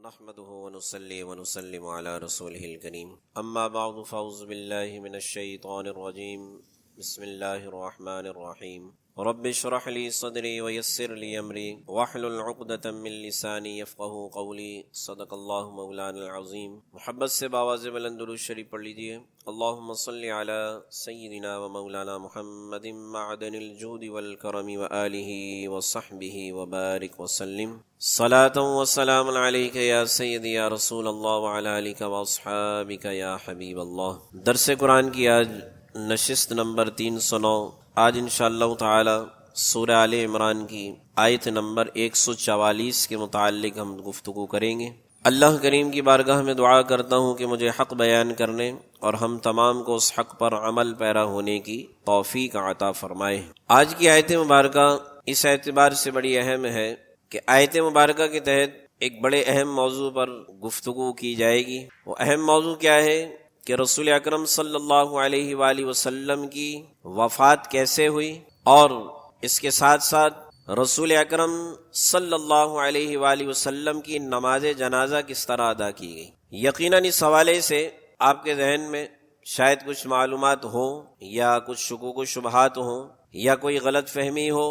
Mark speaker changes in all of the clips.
Speaker 1: نحمده ونصلي ونسلم على رسوله الكريم اما بعد فاعوذ بالله من الشيطان الرجيم بسم الله الرحمن الرحيم رب اشرح لي صدري ويسر لي امري واحلل عقدة من لساني يفقهوا قولي صدق الله مولانا العظيم. محبت سے باواز بلند درود شریف پڑھ لیجئے. اللهم صل على سيدنا ومولانا محمد معدن الجود والكرم وآله وصحبه وبارك وسلم. صلاة وسلام عليك يا سيدي يا رسول الله وعلى آلك واصحابك يا حبيب الله. درس قرآن کی آج نشست نمبر 309. آج انشاءاللہ تعالی سورہ آل عمران کی آیت نمبر 144 کے متعلق ہم گفتگو کریں گے. اللہ کریم کی بارگاہ میں دعا کرتا ہوں کہ مجھے حق بیان کرنے اور ہم تمام کو اس حق پر عمل پیرا ہونے کی توفیق عطا فرمائے. آج کی آیت مبارکہ اس اعتبار سے بڑی اہم ہے کہ آیت مبارکہ کے تحت ایک بڑے اہم موضوع پر گفتگو کی جائے گی. وہ اہم موضوع کیا ہے کہ رسول اکرم صلی اللہ علیہ وآلہ وسلم کی وفات کیسے ہوئی اور اس کے ساتھ ساتھ رسول اکرم صلی اللہ علیہ وآلہ وسلم کی نماز جنازہ کس طرح ادا کی گئی. یقیناً اس حوالے سے آپ کے ذہن میں شاید کچھ معلومات ہوں یا کچھ شکوک و شبہات ہوں یا کوئی غلط فہمی ہو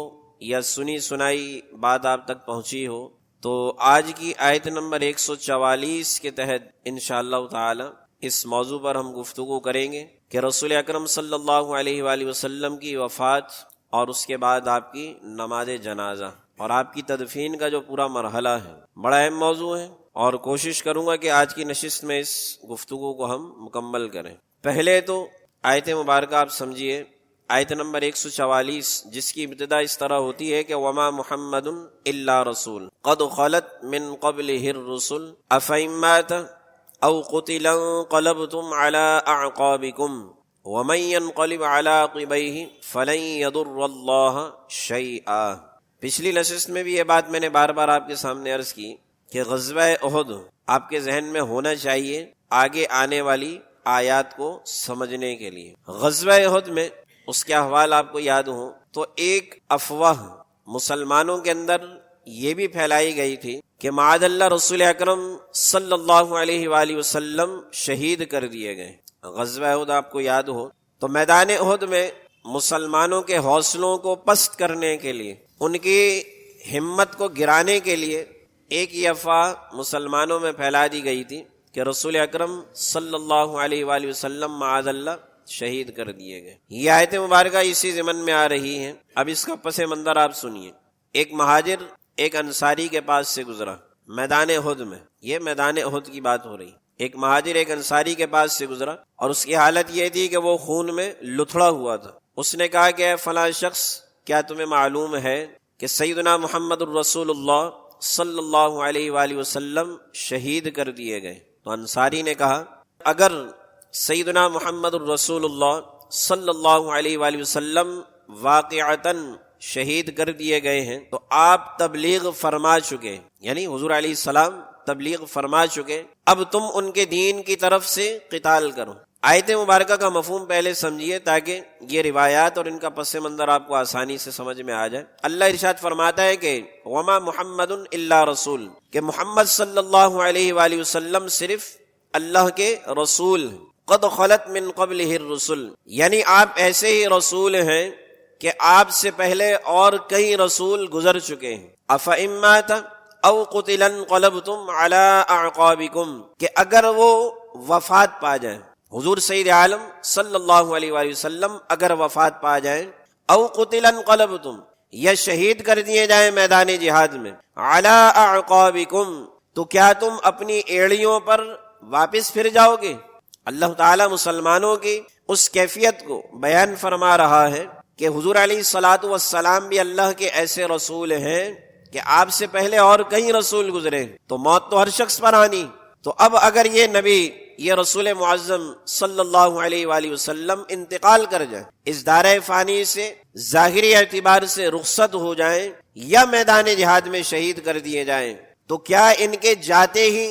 Speaker 1: یا سنی سنائی بات آپ تک پہنچی ہو. تو آج کی آیت نمبر 144 کے تحت انشاءاللہ تعالی اس موضوع پر ہم گفتگو کریں گے کہ رسول اکرم صلی اللہ علیہ وآلہ وسلم کی وفات اور اس کے بعد آپ کی نماز جنازہ اور آپ کی تدفین کا جو پورا مرحلہ ہے بڑا اہم موضوع ہے، اور کوشش کروں گا کہ آج کی نشست میں اس گفتگو کو ہم مکمل کریں. پہلے تو آیت مبارکہ آپ سمجھیے، آیت نمبر 144 جس کی ابتدا اس طرح ہوتی ہے کہ وما محمد الا رسول قد خلت من قبلہ الرسل افئن مات او قتل انقلبتم على اعقابكم ومن ينقلب على عقبيه فلن يضر الله شيئا. پچھلی نشست میں بھی یہ بات میں نے بار بار آپ کے سامنے عرض کی کہ غزوہ احد آپ کے ذہن میں ہونا چاہیے آگے آنے والی آیات کو سمجھنے کے لیے. غزوہ احد میں اس کے احوال آپ کو یاد ہوں تو ایک افواہ مسلمانوں کے اندر یہ بھی پھیلائی گئی تھی کہ معاذ اللہ رسول اکرم صلی اللہ علیہ وآلہ وسلم شہید کر دیے گئے. غزوہ احد آپ کو یاد ہو تو میدان احد میں مسلمانوں کے حوصلوں کو پست کرنے کے لیے، ان کی ہمت کو گرانے کے لیے ایک یہ افواہ مسلمانوں میں پھیلا دی گئی تھی کہ رسول اکرم صلی اللہ علیہ وآلہ وسلم معاذ اللہ شہید کر دیے گئے. یہ آیت مبارکہ اسی ضمن میں آ رہی ہے. اب اس کا پس منظر آپ سنیے. ایک مہاجر ایک انصاری کے پاس سے گزرا میدان احد میں، یہ میدان احد کی بات ہو رہی. ایک مہاجر ایک انصاری کے پاس سے گزرا اور اس کی حالت یہ تھی کہ وہ خون میں لتھڑا ہوا تھا. اس نے کہا کہ اے فلاں شخص، کیا تمہیں معلوم ہے کہ سیدنا محمد الرسول اللہ صلی اللہ علیہ وآلہ وسلم شہید کر دیے گئے؟ تو انصاری نے کہا اگر سیدنا محمد الرسول اللہ صلی اللہ علیہ وآلہ وسلم واقعتاً شہید کر دیے گئے ہیں تو آپ تبلیغ فرما چکے، یعنی حضور علیہ السلام تبلیغ فرما چکے، اب تم ان کے دین کی طرف سے قتال کرو. آیت مبارکہ کا مفہوم پہلے سمجھیے تاکہ یہ روایات اور ان کا پس منظر آپ کو آسانی سے سمجھ میں آ جائے. اللہ ارشاد فرماتا ہے کہ وما محمد الا رسول، کہ محمد صلی اللہ علیہ وآلہ وسلم صرف اللہ کے رسول ہیں. قد خلت من قبلہ الرسل، یعنی آپ ایسے ہی رسول ہیں کہ آپ سے پہلے اور کئی رسول گزر چکے ہیں. افئن مات او قتل انقلبتم على اعقابکم، کہ اگر وہ وفات پا جائیں، حضور سید عالم صلی اللہ علیہ وآلہ وسلم اگر وفات پا جائیں، او قتل انقلبتم، یا شہید کر دیے جائیں میدان جہاد میں، على اعقابکم، تو کیا تم اپنی ایڑیوں پر واپس پھر جاؤ گے؟ اللہ تعالیٰ مسلمانوں کی اس کیفیت کو بیان فرما رہا ہے کہ حضور علیہ الصلاۃ والسلام بھی اللہ کے ایسے رسول ہیں کہ آپ سے پہلے اور کئی رسول گزرے، تو موت تو ہر شخص پر آنی. تو اب اگر یہ نبی، یہ رسول معظم صلی اللہ علیہ وآلہ وسلم انتقال کر جائیں، اس دارِ فانی سے ظاہری اعتبار سے رخصت ہو جائیں یا میدان جہاد میں شہید کر دیے جائیں، تو کیا ان کے جاتے ہی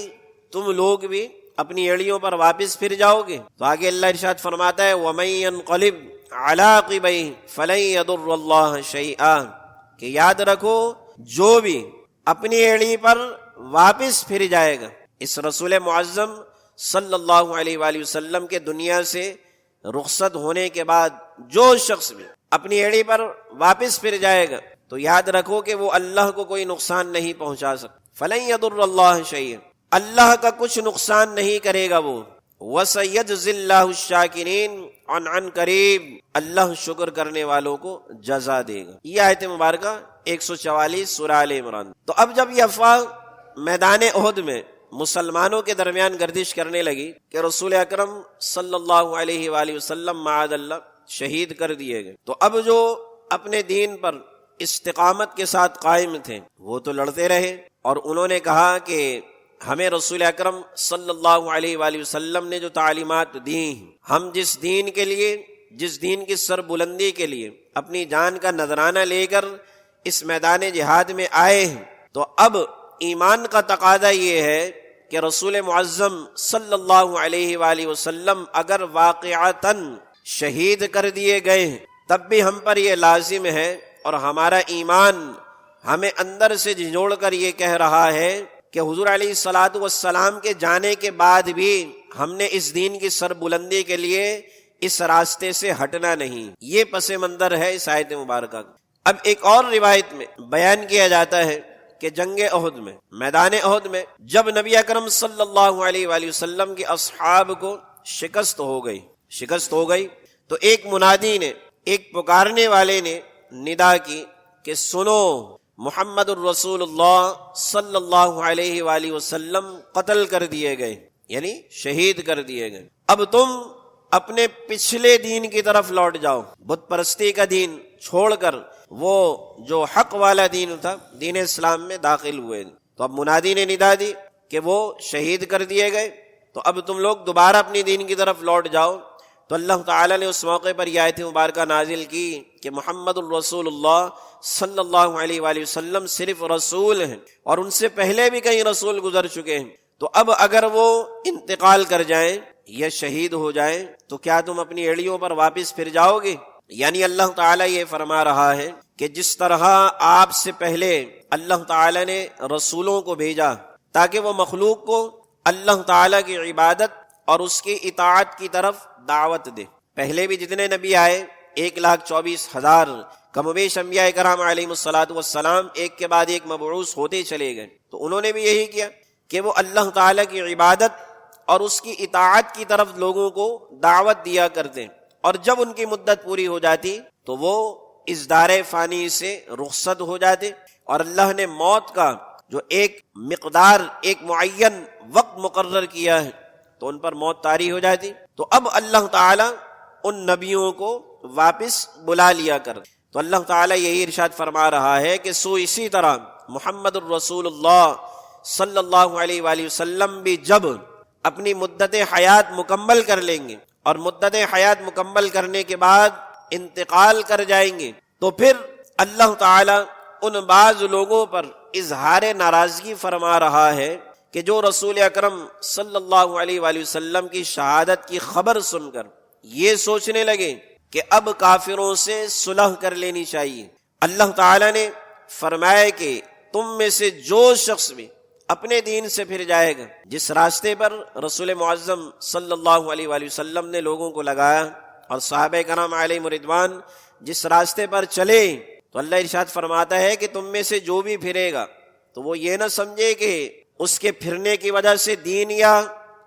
Speaker 1: تم لوگ بھی اپنی ایڑیوں پر واپس پھر جاؤ گے؟ تو آگے اللہ ارشاد فرماتا ہے وَمَن يَنْقَلِبْ عَلَىٰ عَقِبَيْهِ فَلَن يَضُرَّ اللَّهَ شَيْئًا، کہ یاد رکھو جو بھی اپنی ایڑی پر واپس پھر جائے گا۔ اس رسول معظم صلی اللہ علیہ وآلہ وسلم کے دنیا سے رخصت ہونے کے بعد جو شخص بھی اپنی ایڑی پر واپس پھر جائے گا تو یاد رکھو کہ وہ اللہ کو کوئی نقصان نہیں پہنچا سکتا۔ فَلَن يَضُرَّ اللَّهَ شَيْئًا، اللہ کا کچھ نقصان نہیں کرے گا وہ۔ وَسَيَجْزِي اللَّهُ الشَّاكِرِينَ عن قریب، اللہ شکر کرنے والوں کو جزا دے گا۔ یہ آیت مبارکہ 144 سورہ آل عمران۔ تو اب جب یہ افواہ میدان احد میں مسلمانوں کے درمیان گردش کرنے لگی کہ رسول اکرم صلی اللہ علیہ وآلہ وسلم معاذ اللہ شہید کر دیے گئے، تو اب جو اپنے دین پر استقامت کے ساتھ قائم تھے وہ تو لڑتے رہے، اور انہوں نے کہا کہ ہمیں رسول اکرم صلی اللہ علیہ وآلہ وسلم نے جو تعلیمات دی، ہم جس دین کے لیے، جس دین کی سر بلندی کے لیے اپنی جان کا نذرانہ لے کر اس میدان جہاد میں آئے ہیں، تو اب ایمان کا تقاضا یہ ہے کہ رسول معظم صلی اللہ علیہ وآلہ وسلم اگر واقعتاً شہید کر دیے گئے ہیں تب بھی ہم پر یہ لازم ہے، اور ہمارا ایمان ہمیں اندر سے جھنجھوڑ کر یہ کہہ رہا ہے کہ حضور علیہ الصلوۃ والسلام کے جانے کے بعد بھی ہم نے اس دین کی سر بلندی کے لیے اس راستے سے ہٹنا نہیں۔ یہ پس منظر ہے اس آیت مبارکہ۔ اب ایک اور روایت میں بیان کیا جاتا ہے کہ جنگ احد میں، میدان احد میں جب نبی اکرم صلی اللہ علیہ وآلہ وسلم کے اصحاب کو شکست ہو گئی تو ایک منادی نے، ایک پکارنے والے نے ندا کی کہ سنو، محمد الرسول اللہ صلی اللہ علیہ وآلہ وسلم قتل کر دیے گئے، یعنی شہید کر دیے گئے، اب تم اپنے پچھلے دین کی طرف لوٹ جاؤ، بت پرستی کا دین چھوڑ کر وہ جو حق والا دین تھا، دین اسلام میں داخل ہوئے۔ تو اب منادی نے ندا دی کہ وہ شہید کر دیے گئے، تو اب تم لوگ دوبارہ اپنی دین کی طرف لوٹ جاؤ۔ تو اللہ تعالیٰ نے اس موقع پر یہ آیت مبارکہ نازل کی کہ محمد الرسول اللہ صلی اللہ علیہ وآلہ وسلم صرف رسول ہیں، اور ان سے پہلے بھی کئی رسول گزر چکے ہیں، تو اب اگر وہ انتقال کر جائیں یا شہید ہو جائیں تو کیا تم اپنی ایڑیوں پر واپس پھر جاؤ گے؟ یعنی اللہ تعالیٰ یہ فرما رہا ہے کہ جس طرح آپ سے پہلے اللہ تعالیٰ نے رسولوں کو بھیجا تاکہ وہ مخلوق کو اللہ تعالیٰ کی عبادت اور اس کی اطاعت کی طرف دعوت دے، پہلے بھی جتنے نبی آئے 1,24,000 کم و بیش انبیاء کرام علیہم الصلاۃ والسلام ایک کے بعد ایک مبعوث ہوتے چلے گئے، تو انہوں نے بھی یہی کیا کہ وہ اللہ تعالیٰ کی عبادت اور اس کی اطاعت کی طرف لوگوں کو دعوت دیا کرتے، اور جب ان کی مدت پوری ہو جاتی تو وہ اس دار فانی سے رخصت ہو جاتے، اور اللہ نے موت کا جو ایک مقدار، ایک معین وقت مقرر کیا ہے تو ان پر موت طاری ہو جاتی۔ تو اب اللہ تعالیٰ ان نبیوں کو واپس بلا لیا کر، تو اللہ تعالیٰ یہی ارشاد فرما رہا ہے کہ سو اسی طرح محمد الرسول اللہ صلی اللہ علیہ وآلہ وسلم بھی جب اپنی مدت حیات مکمل کر لیں گے اور مدت حیات مکمل کرنے کے بعد انتقال کر جائیں گے، تو پھر اللہ تعالیٰ ان بعض لوگوں پر اظہار ناراضگی فرما رہا ہے کہ جو رسول اکرم صلی اللہ علیہ وآلہ وسلم کی شہادت کی خبر سن کر یہ سوچنے لگے کہ اب کافروں سے صلح کر لینی چاہیے۔ اللہ تعالیٰ نے فرمایا کہ تم میں سے جو شخص بھی اپنے دین سے پھر جائے گا، جس راستے پر رسول معظم صلی اللہ علیہ وآلہ وسلم نے لوگوں کو لگایا اور صحابہ کرام علیہم رضوان جس راستے پر چلے، تو اللہ ارشاد فرماتا ہے کہ تم میں سے جو بھی پھرے گا تو وہ یہ نہ سمجھے کہ اس کے پھرنے کی وجہ سے دین یا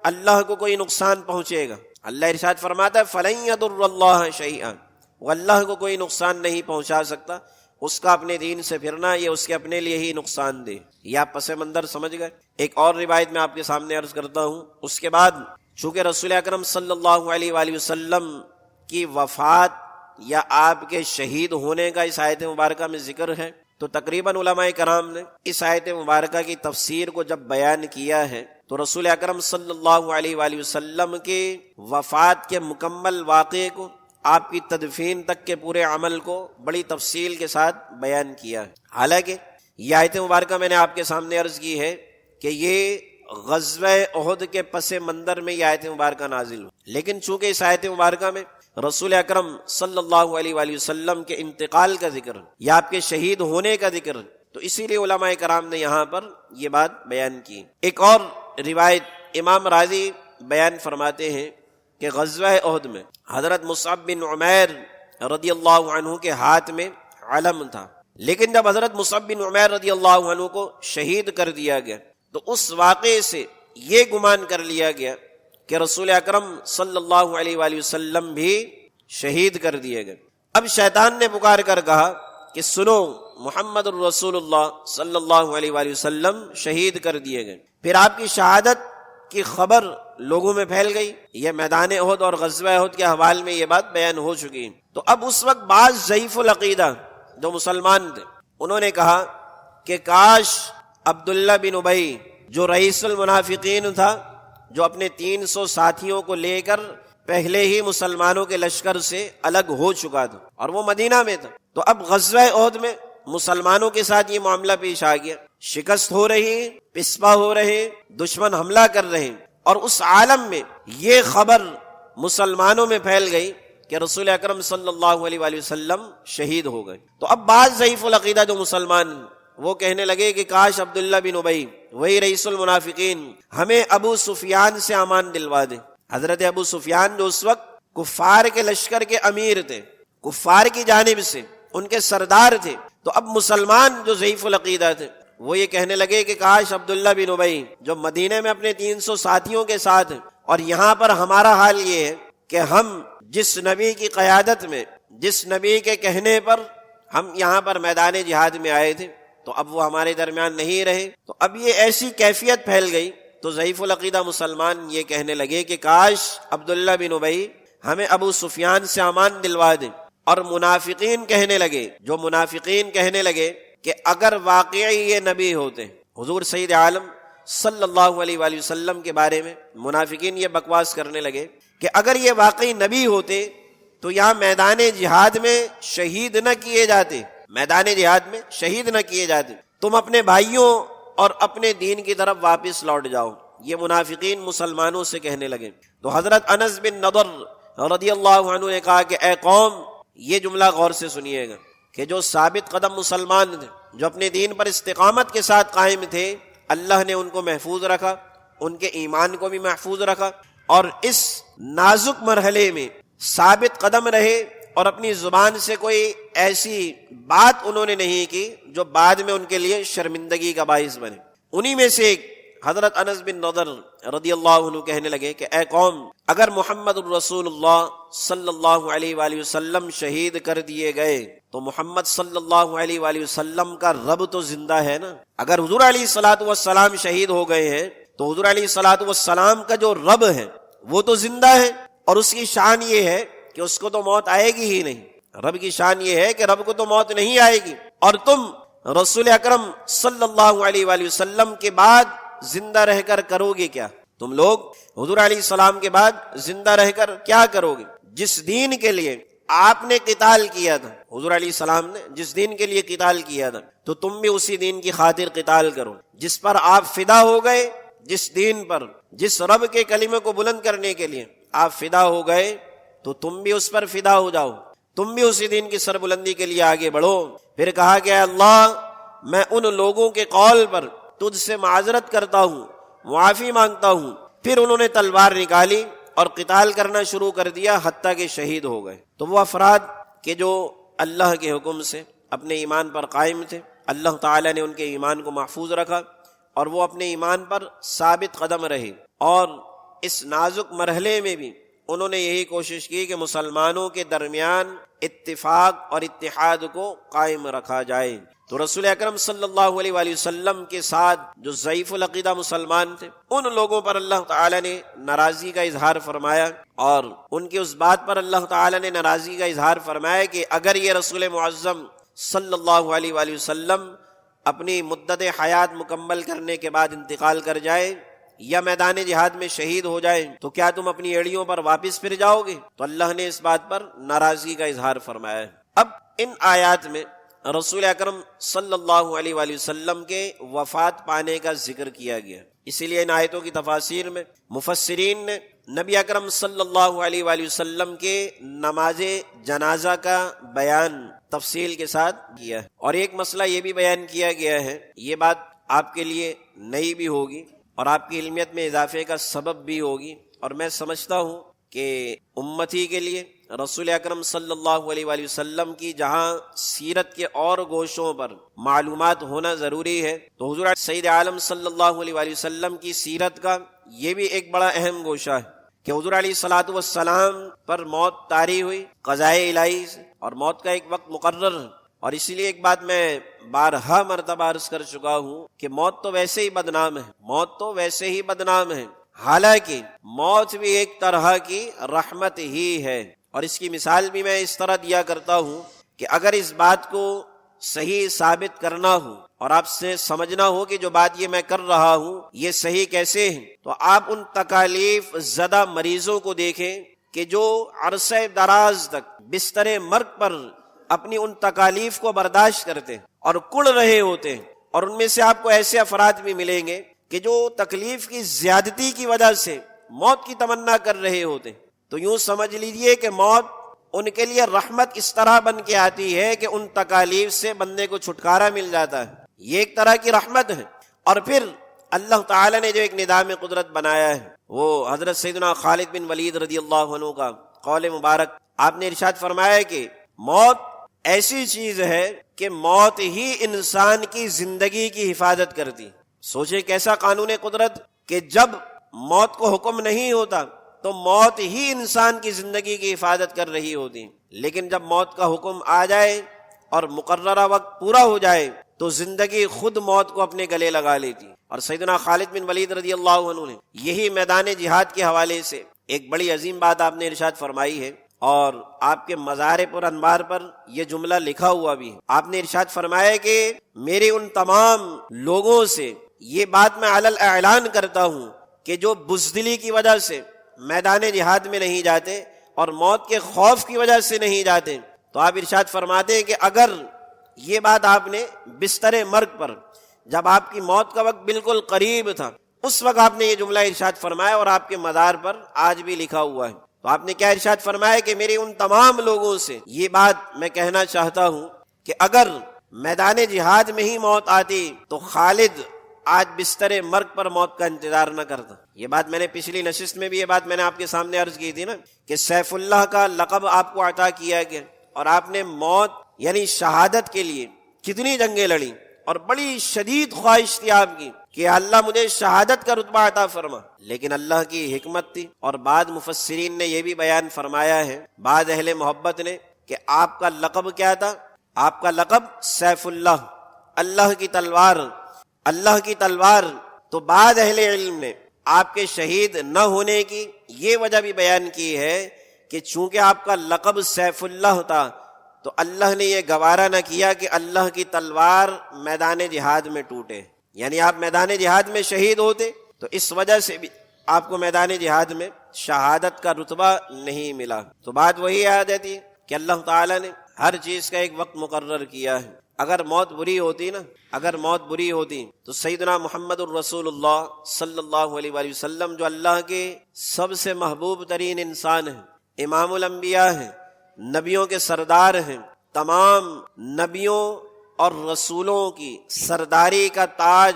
Speaker 1: اللہ کو کوئی نقصان پہنچے گا۔ اللہ ارشاد فرماتا ہے فَلَن يَضُرَّ اللَّهَ شَيْئًا، وہ اللہ کو کوئی نقصان نہیں پہنچا سکتا، اس کا اپنے دین سے پھرنا یہ اس کے اپنے لیے ہی نقصان دے۔ یہ آپ پس منظر سمجھ گئے۔ ایک اور روایت میں آپ کے سامنے عرض کرتا ہوں۔ اس کے بعد چونکہ رسول اکرم صلی اللہ علیہ وآلہ وسلم کی وفات یا آپ کے شہید ہونے کا اس آیت مبارکہ میں ذکر ہے، تو تقریباً علماء کرام نے اس آیت مبارکہ کی تفسیر کو جب بیان کیا ہے تو رسول اکرم صلی اللہ علیہ وآلہ وسلم کے وفات کے مکمل واقعے کو، آپ کی تدفین تک کے پورے عمل کو بڑی تفصیل کے ساتھ بیان کیا ہے۔ حالانکہ یہ آیت مبارکہ میں نے آپ کے سامنے عرض کی ہے کہ یہ غزوہ احد کے پس منظر میں یہ آیت مبارکہ نازل ہوئی، لیکن چونکہ اس آیت مبارکہ میں رسول اکرم صلی اللہ علیہ وآلہ وسلم کے انتقال کا ذکر یا آپ کے شہید ہونے کا ذکر تو اسی لیے علماء کرام نے یہاں پر یہ بات بیان کی۔ ایک اور روایت امام راضی بیان فرماتے ہیں کہ غزوہ احد میں حضرت مصعب بن عمیر رضی اللہ عنہ کے ہاتھ میں علم تھا، لیکن جب حضرت مصعب بن عمیر رضی اللہ عنہ کو شہید کر دیا گیا تو اس واقعے سے یہ گمان کر لیا گیا کہ رسول اکرم صلی اللہ علیہ وآلہ وسلم بھی شہید کر دیے گئے۔ اب شیطان نے پکار کر کہا کہ سنو، محمد الرسول اللہ صلی اللہ علیہ وآلہ وسلم شہید کر دیے گئے۔ پھر آپ کی شہادت کی خبر لوگوں میں پھیل گئی۔ یہ میدان احد اور غزوہ احد کے حوالے میں یہ بات بیان ہو چکی۔ تو اب اس وقت بعض ضعیف العقیدہ جو مسلمان تھے انہوں نے کہا کہ کاش عبداللہ بن ابی جو رئیس المنافقین تھا، جو اپنے 300 ساتھیوں کو لے کر پہلے ہی مسلمانوں کے لشکر سے الگ ہو چکا تھا اور وہ مدینہ میں تھا، تو اب غزوہ احد میں مسلمانوں کے ساتھ یہ معاملہ پیش آ گیا، شکست ہو رہی، پسپا ہو رہے، دشمن حملہ کر رہے، اور اس عالم میں یہ خبر مسلمانوں میں پھیل گئی کہ رسول اکرم صلی اللہ علیہ وآلہ وسلم شہید ہو گئے۔ تو اب بعض ضعیف العقیدہ جو مسلمان وہ کہنے لگے کہ کاش عبداللہ بن ابی وہی رئیس المنافقین ہمیں ابو سفیان سے امان دلوا دے۔ حضرت ابو سفیان جو اس وقت کفار کے لشکر کے امیر تھے، کفار کی جانب سے ان کے سردار تھے، تو اب مسلمان جو ضعیف العقیدہ تھے وہ یہ کہنے لگے کہ کاش عبداللہ بن ابی جو مدینے میں اپنے 300 ساتھیوں کے ساتھ، اور یہاں پر ہمارا حال یہ ہے کہ ہم جس نبی کی قیادت میں، جس نبی کے کہنے پر ہم یہاں پر میدان جہاد میں آئے تھے، تو اب وہ ہمارے درمیان نہیں رہے۔ تو اب یہ ایسی کیفیت پھیل گئی تو ضعیف العقیدہ مسلمان یہ کہنے لگے کہ کاش عبداللہ بن ابی ہمیں ابو سفیان سے امان دلوا دیں۔ اور منافقین کہنے لگے، جو منافقین کہنے لگے کہ اگر واقعی یہ نبی ہوتے، حضور سید عالم صلی اللہ علیہ وآلہ وسلم کے بارے میں منافقین یہ بکواس کرنے لگے کہ اگر یہ واقعی نبی ہوتے تو یہاں میدان جہاد میں شہید نہ کیے جاتے، میدان جہاد میں شہید نہ کیے جاتے، تم اپنے بھائیوں اور اپنے دین کی طرف واپس لوٹ جاؤ۔ یہ منافقین مسلمانوں سے کہنے لگے۔ تو حضرت انس بن نضر رضی اللہ عنہ نے کہا کہ اے قوم، یہ جملہ غور سے سنیے گا کہ جو ثابت قدم مسلمان تھے، جو اپنے دین پر استقامت کے ساتھ قائم تھے، اللہ نے ان کو محفوظ رکھا، ان کے ایمان کو بھی محفوظ رکھا، اور اس نازک مرحلے میں ثابت قدم رہے اور اپنی زبان سے کوئی ایسی بات انہوں نے نہیں کی جو بعد میں ان کے لیے شرمندگی کا باعث بنے۔ انہی میں سے ایک حضرت انس بن نضر رضی اللہ عنہ کہنے لگے کہ اے قوم، اگر محمد الرسول اللہ صلی اللہ علیہ وآلہ وسلم شہید کر دیے گئے تو محمد صلی اللہ علیہ وآلہ وسلم کا رب تو زندہ ہے نا۔ اگر حضور علیہ الصلوۃ والسلام شہید ہو گئے ہیں تو حضور علیہ الصلوۃ والسلام کا جو رب ہے وہ تو زندہ ہے، اور اس کی شان یہ ہے کہ اس کو تو موت آئے گی ہی نہیں۔ رب کی شان یہ ہے کہ رب کو تو موت نہیں آئے گی، اور تم رسول اکرم صلی اللہ علیہ وآلہ وسلم کے بعد زندہ رہ کر کرو گے کیا؟ تم لوگ حضور علیہ السلام کے بعد زندہ رہ کر کیا کرو گے؟ جس دین کے لیے آپ نے قتال کیا تھا، حضور علیہ السلام نے جس دین کے لیے قتال کیا تھا، تو تم بھی اسی دین کی خاطر قتال کرو۔ جس پر آپ فدا ہو گئے، جس دین پر، جس رب کے کلمے کو بلند کرنے کے لیے آپ فدا ہو گئے، تو تم بھی اس پر فدا ہو جاؤ، تم بھی اسی دین کی سربلندی کے لیے آگے بڑھو۔ پھر کہا کہ اے اللہ، میں ان لوگوں کے قول پر تجھ سے معذرت کرتا ہوں، معافی مانگتا ہوں۔ پھر انہوں نے تلوار نکالی اور قتال کرنا شروع کر دیا، حتیٰ کہ شہید ہو گئے۔ تو وہ افراد کہ جو اللہ کے حکم سے اپنے ایمان پر قائم تھے، اللہ تعالیٰ نے ان کے ایمان کو محفوظ رکھا اور وہ اپنے ایمان پر ثابت قدم رہے، اور اس نازک مرحلے میں بھی انہوں نے یہی کوشش کی کہ مسلمانوں کے درمیان اتفاق اور اتحاد کو قائم رکھا جائے۔ تو رسول اکرم صلی اللہ علیہ وآلہ وسلم کے ساتھ جو ضعیف العقیدہ مسلمان تھے، ان لوگوں پر اللہ تعالیٰ نے ناراضی کا اظہار فرمایا، اور ان کی اس بات پر اللہ تعالیٰ نے ناراضی کا اظہار فرمایا کہ اگر یہ رسول معظم صلی اللہ علیہ وآلہ وسلم اپنی مدت حیات مکمل کرنے کے بعد انتقال کر جائے یا میدان جہاد میں شہید ہو جائے تو کیا تم اپنی ایڑیوں پر واپس پھر جاؤ گے؟ تو اللہ نے اس بات پر ناراضگی کا اظہار فرمایا ہے۔ اب ان آیات میں رسول اکرم صلی اللہ علیہ وآلہ وسلم کے وفات پانے کا ذکر کیا گیا، اسی لیے ان آیتوں کی تفاسیر میں مفسرین نے نبی اکرم صلی اللہ علیہ وآلہ وسلم کے نماز جنازہ کا بیان تفصیل کے ساتھ کیا ہے۔ اور ایک مسئلہ یہ بھی بیان کیا گیا ہے، یہ بات آپ کے لیے نئی بھی ہوگی اور آپ کی علمیت میں اضافے کا سبب بھی ہوگی، اور میں سمجھتا ہوں کہ امتی کے لیے رسول اکرم صلی اللہ علیہ وآلہ وسلم کی جہاں سیرت کے اور گوشوں پر معلومات ہونا ضروری ہے، تو حضور سید عالم صلی اللہ علیہ وآلہ وسلم کی سیرت کا یہ بھی ایک بڑا اہم گوشہ ہے کہ حضور علیہ الصلوۃ والسلام پر موت طاری ہوئی قضاء الہی سے، اور موت کا ایک وقت مقرر ہے۔ اور اسی لیے ایک بات میں بارہا مرتبہ عرض کر چکا ہوں کہ موت تو ویسے ہی بدنام ہے، موت تو ویسے ہی بدنام ہے، حالانکہ موت بھی ایک طرح کی رحمت ہی ہے۔ اور اس کی مثال بھی میں اس طرح دیا کرتا ہوں کہ اگر اس بات کو صحیح ثابت کرنا ہو اور آپ سے سمجھنا ہو کہ جو بات یہ میں کر رہا ہوں یہ صحیح کیسے ہے، تو آپ ان تکالیف زدہ مریضوں کو دیکھیں کہ جو عرصہ دراز تک بستر مرگ پر اپنی ان تکالیف کو برداشت کرتے اور کڑ رہے ہوتے ہیں، اور ان میں سے آپ کو ایسے افراد بھی ملیں گے کہ جو تکلیف کی زیادتی کی وجہ سے موت کی تمنا کر رہے ہوتے ہیں۔ تو یوں سمجھ لیجئے کہ موت ان کے لیے رحمت اس طرح بن کے آتی ہے کہ ان تکالیف سے بندے کو چھٹکارا مل جاتا ہے، یہ ایک طرح کی رحمت ہے۔ اور پھر اللہ تعالی نے جو ایک نظام قدرت بنایا ہے، وہ حضرت سیدنا خالد بن ولید رضی اللہ عنہ کا قول مبارک، آپ نے ارشاد فرمایا کہ موت ایسی چیز ہے کہ موت ہی انسان کی زندگی کی حفاظت کرتی۔ سوچے کیسا قانون قدرت کہ جب موت کو حکم نہیں ہوتا تو موت ہی انسان کی زندگی کی حفاظت کر رہی ہوتی، لیکن جب موت کا حکم آ جائے اور مقررہ وقت پورا ہو جائے تو زندگی خود موت کو اپنے گلے لگا لیتی۔ اور سیدنا خالد بن ولید رضی اللہ عنہ نے یہی میدان جہاد کے حوالے سے ایک بڑی عظیم بات آپ نے ارشاد فرمائی ہے، اور آپ کے مزار پر انوار پر یہ جملہ لکھا ہوا بھی ہے۔ آپ نے ارشاد فرمایا کہ میرے ان تمام لوگوں سے یہ بات میں علی الاعلان کرتا ہوں کہ جو بزدلی کی وجہ سے میدان جہاد میں نہیں جاتے اور موت کے خوف کی وجہ سے نہیں جاتے، تو آپ ارشاد فرماتے ہیں کہ اگر یہ بات آپ نے بستر مرگ پر، جب آپ کی موت کا وقت بالکل قریب تھا، اس وقت آپ نے یہ جملہ ارشاد فرمایا اور آپ کے مزار پر آج بھی لکھا ہوا ہے، تو آپ نے کیا ارشاد فرمایا کہ میرے ان تمام لوگوں سے یہ بات میں کہنا چاہتا ہوں کہ اگر میدان جہاد میں ہی موت آتی تو خالد آج بستر مرگ پر موت کا انتظار نہ کرتا۔ یہ بات میں نے پچھلی نشست میں بھی یہ بات میں نے آپ کے سامنے عرض کی تھی نا کہ سیف اللہ کا لقب آپ کو عطا کیا گیا، اور آپ نے موت یعنی شہادت کے لیے کتنی جنگیں لڑی، اور بڑی شدید خواہش تھی آپ کی کہ اللہ مجھے شہادت کا رتبہ عطا فرما، لیکن اللہ کی حکمت تھی۔ اور بعد مفسرین نے یہ بھی بیان فرمایا ہے، بعد اہل محبت نے، کہ آپ کا لقب کیا تھا؟ آپ کا لقب سیف اللہ، اللہ کی تلوار، اللہ کی تلوار۔ تو بعد اہل علم نے آپ کے شہید نہ ہونے کی یہ وجہ بھی بیان کی ہے کہ چونکہ آپ کا لقب سیف اللہ تھا تو اللہ نے یہ گوارا نہ کیا کہ اللہ کی تلوار میدان جہاد میں ٹوٹے، یعنی آپ میدان جہاد میں شہید ہوتے تو اس وجہ سے بھی آپ کو میدان جہاد میں شہادت کا رتبہ نہیں ملا۔ تو بات وہی یاد آتی کہ اللہ تعالیٰ نے ہر چیز کا ایک وقت مقرر کیا ہے۔ اگر موت بری ہوتی نا، اگر موت بری ہوتی تو سیدنا محمد الرسول اللہ صلی اللہ علیہ وآلہ وسلم جو اللہ کے سب سے محبوب ترین انسان ہیں، امام الانبیاء ہیں، نبیوں کے سردار ہیں، تمام نبیوں اور رسولوں کی سرداری کا تاج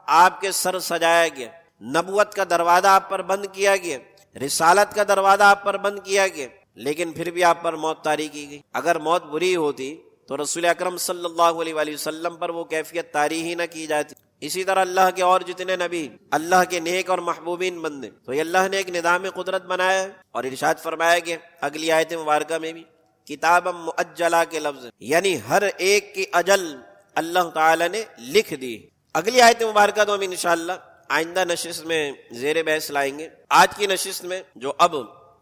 Speaker 1: آپ کے سر سجایا گیا، نبوت کا دروازہ آپ پر بند کیا گیا، رسالت کا دروازہ آپ پر بند کیا گیا، لیکن پھر بھی آپ پر موت طاری کی گئی۔ اگر موت بری ہوتی تو رسول اکرم صلی اللہ علیہ وآلہ وسلم پر وہ کیفیت طاری ہی نہ کی جاتی۔ اسی طرح اللہ کے اور جتنے نبی، اللہ کے نیک اور محبوبین بندے، تو یہ اللہ نے ایک نظام قدرت بنایا ہے، اور ارشاد فرمایا کہ اگلی آیت مبارکہ میں بھی کتابا مؤجلہ کے لفظ، یعنی ہر ایک کی اجل اللہ تعالی نے لکھ دی۔ اگلی آیت مبارکہ تو ہم انشاءاللہ آئندہ نشست میں زیر بحث لائیں گے۔ آج کی نشست میں جو اب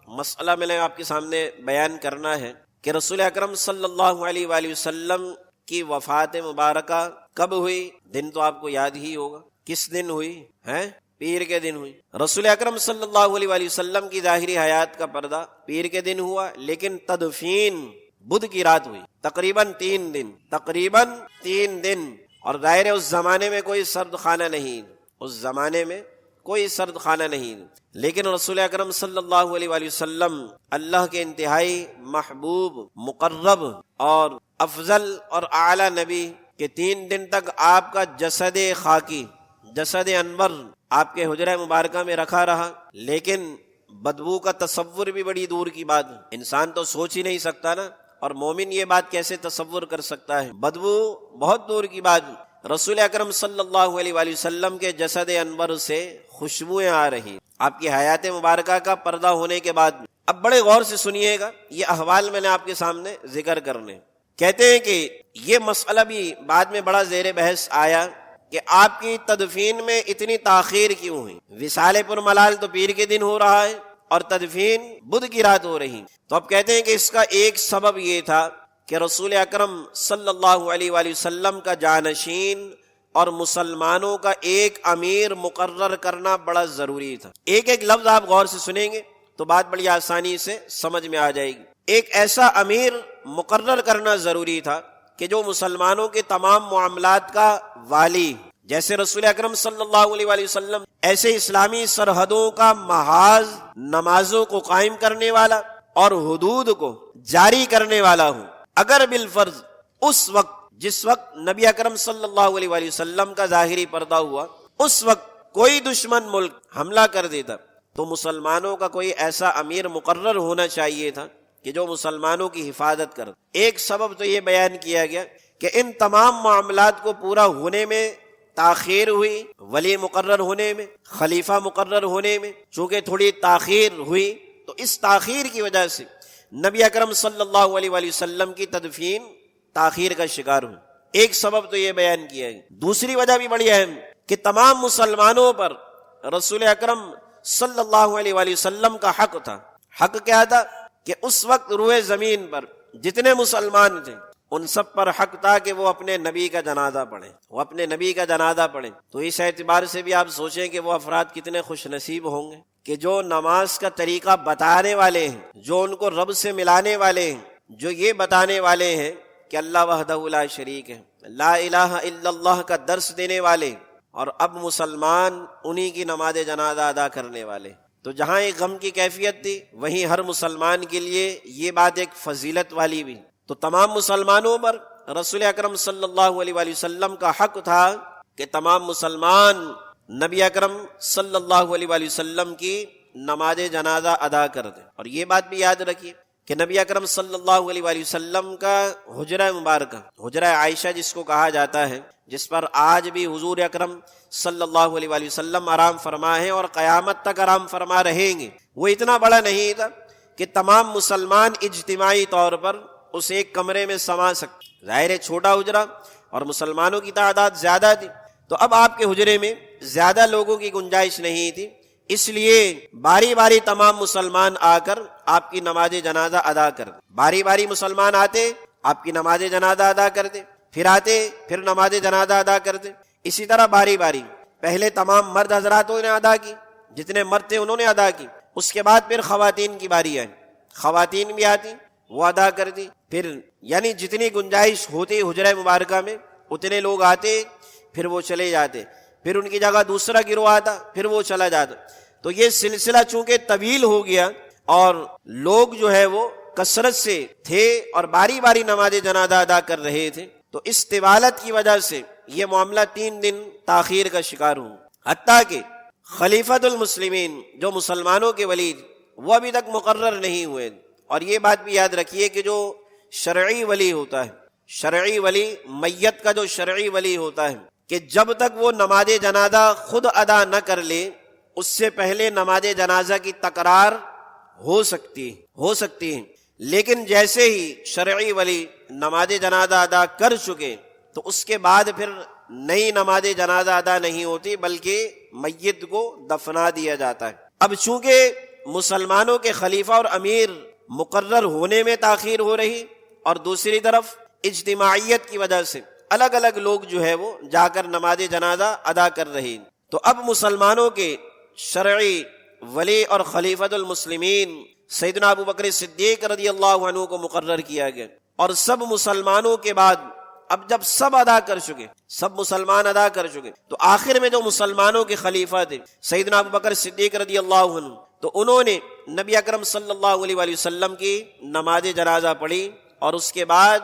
Speaker 1: مسئلہ میں نے آپ کے سامنے بیان کرنا ہے کہ رسول اکرم صلی اللہ علیہ وآلہ وسلم کی وفات مبارکہ کب ہوئی؟ دن تو آپ کو یاد ہی ہوگا، کس دن ہوئی ہے؟ پیر کے دن ہوئی۔ رسول اکرم صلی اللہ علیہ وآلہ وسلم کی ظاہری حیات کا پردہ پیر کے دن ہوا، لیکن تدفین بدھ کی رات ہوئی، تقریباً 3 دن۔ اور ظاہر ہے اس زمانے میں کوئی سرد خانہ نہیں، اس زمانے میں کوئی سرد خانہ نہیں، لیکن رسول اکرم صلی اللہ علیہ وآلہ وسلم اللہ کے انتہائی محبوب، مقرب اور افضل اور اعلی نبی کہ 3 دن تک آپ کا جسد خاکی، جسد انور آپ کے حجرہ مبارکہ میں رکھا رہا، لیکن بدبو کا تصور بھی بڑی دور کی بات، انسان تو سوچ ہی نہیں سکتا نا، اور مومن یہ بات کیسے تصور کر سکتا ہے؟ بدبو بہت دور کی بات، رسول اکرم صلی اللہ علیہ وآلہ وسلم کے جسد انور سے خوشبوئیں آ رہی آپ کی حیات مبارکہ کا پردہ ہونے کے بعد۔ اب بڑے غور سے سنیے گا، یہ احوال میں نے آپ کے سامنے ذکر کرنے۔ کہتے ہیں کہ یہ مسئلہ بھی بعد میں بڑا زیر بحث آیا کہ آپ کی تدفین میں اتنی تاخیر کیوں ہوئی؟ وصال پر ملال تو پیر کے دن ہو رہا ہے اور تدفین بدھ کی رات ہو رہی۔ تو اب کہتے ہیں کہ اس کا ایک سبب یہ تھا کہ رسول اکرم صلی اللہ علیہ وآلہ وسلم کا جانشین اور مسلمانوں کا ایک امیر مقرر کرنا بڑا ضروری تھا۔ ایک ایک لفظ آپ غور سے سنیں گے تو بات بڑی آسانی سے سمجھ میں آ جائے گی۔ ایک ایسا امیر مقرر کرنا ضروری تھا کہ جو مسلمانوں کے تمام معاملات کا والی، جیسے رسول اکرم صلی اللہ علیہ وآلہ وسلم ایسے اسلامی سرحدوں کا محاذ، نمازوں کو قائم کرنے والا اور حدود کو جاری کرنے والا ہوں۔ اگر بالفرض اس وقت، جس وقت نبی اکرم صلی اللہ علیہ وآلہ وسلم کا ظاہری پردہ ہوا، اس وقت کوئی دشمن ملک حملہ کر دیتا تو مسلمانوں کا کوئی ایسا امیر مقرر ہونا چاہیے تھا کہ جو مسلمانوں کی حفاظت کر۔ ایک سبب تو یہ بیان کیا گیا کہ ان تمام معاملات کو پورا ہونے میں تاخیر ہوئی، ولی مقرر ہونے میں، خلیفہ مقرر ہونے میں چونکہ تھوڑی تاخیر ہوئی، تو اس تاخیر کی وجہ سے نبی اکرم صلی اللہ علیہ وآلہ وسلم کی تدفین تاخیر کا شکار ہوئی۔ ایک سبب تو یہ بیان کیا گیا۔ دوسری وجہ بھی بڑی اہم کہ تمام مسلمانوں پر رسول اکرم صلی اللہ علیہ وآلہ وسلم کا حق تھا۔ حق کیا تھا؟ کہ اس وقت روئے زمین پر جتنے مسلمان تھے ان سب پر حق تھا کہ وہ اپنے نبی کا جنازہ پڑھیں، وہ اپنے نبی کا جنازہ پڑھیں۔ تو اس اعتبار سے بھی آپ سوچیں کہ وہ افراد کتنے خوش نصیب ہوں گے کہ جو نماز کا طریقہ بتانے والے ہیں، جو ان کو رب سے ملانے والے ہیں، جو یہ بتانے والے ہیں کہ اللہ وحدہ لا شریک ہے، لا الہ الا اللہ کا درس دینے والے، اور اب مسلمان انہی کی نماز جنازہ ادا کرنے والے۔ تو جہاں ایک غم کی کیفیت تھی، وہیں ہر مسلمان کے لیے یہ بات ایک فضیلت والی بھی۔ تو تمام مسلمانوں پر رسول اکرم صلی اللہ علیہ وآلہ وسلم کا حق تھا کہ تمام مسلمان نبی اکرم صلی اللہ علیہ وآلہ وسلم کی نماز جنازہ ادا کر دیں۔ اور یہ بات بھی یاد رکھیے کہ نبی اکرم صلی اللہ علیہ وآلہ وسلم کا حجرہ مبارکہ، حجرہ عائشہ جس کو کہا جاتا ہے، جس پر آج بھی حضور اکرم صلی اللہ علیہ وآلہ وسلم آرام فرما ہیں اور قیامت تک آرام فرما رہیں گے، وہ اتنا بڑا نہیں تھا کہ تمام مسلمان اجتماعی طور پر اس ایک کمرے میں سما سکتے۔ ظاہر ہے چھوٹا حجرہ اور مسلمانوں کی تعداد زیادہ تھی، تو اب آپ کے حجرے میں زیادہ لوگوں کی گنجائش نہیں تھی، اس لیے باری باری تمام مسلمان آ کر آپ کی نماز جنازہ ادا کر دیں۔ باری باری مسلمان آتے، آپ کی نماز جنازہ ادا کر دیں، پھر آتے، پھر نماز جنازہ ادا کر دیں، اسی طرح باری باری۔ پہلے تمام مرد حضراتوں نے ادا کی، جتنے مرد تھے انہوں نے ادا کی، اس کے بعد پھر خواتین کی باری آئی، خواتین بھی آتی، وہ ادا کر دی، پھر یعنی جتنی گنجائش ہوتی حجرہ مبارکہ میں اتنے لوگ آتے، پھر وہ چلے جاتے، پھر ان کی جگہ دوسرا گروہ آتا، پھر وہ چلا جاتا۔ تو یہ سلسلہ چونکہ طویل ہو گیا اور لوگ جو ہے وہ کثرت سے تھے اور باری باری نماز جنازہ ادا کر رہے تھے، تو اس طوالت کی وجہ سے یہ معاملہ 3 دن تاخیر کا شکار ہوں، حتیٰ کہ خلیفۃ المسلمین جو مسلمانوں کے ولی وہ ابھی تک مقرر نہیں ہوئے۔ اور یہ بات بھی یاد رکھیے کہ جو شرعی ولی ہوتا ہے، شرعی ولی، میت کا جو شرعی ولی ہوتا ہے، کہ جب تک وہ نماز جنازہ خود ادا نہ کر لے اس سے پہلے نماز جنازہ کی تکرار ہو سکتی ہے، لیکن جیسے ہی شرعی ولی نماز جنازہ ادا کر چکے تو اس کے بعد پھر نئی نماز جنازہ ادا نہیں ہوتی بلکہ میت کو دفنا دیا جاتا ہے۔ اب چونکہ مسلمانوں کے خلیفہ اور امیر مقرر ہونے میں تاخیر ہو رہی اور دوسری طرف اجتماعیت کی وجہ سے الگ الگ لوگ جو ہے وہ جا کر نماز جنازہ ادا کر رہے، تو اب مسلمانوں کے شرعی ولی اور خلیفۃ المسلمین سیدنا ابو بکر صدیق رضی اللہ عنہ کو مقرر کیا گیا، اور سب مسلمانوں کے بعد اب جب سب ادا کر چکے، سب مسلمان ادا کر چکے، تو آخر میں جو مسلمانوں کے خلیفہ تھے سیدنا ابوبکر صدیق رضی اللہ عنہ، تو انہوں نے نبی اکرم صلی اللہ علیہ وآلہ وسلم کی نماز جنازہ پڑھی، اور اس کے بعد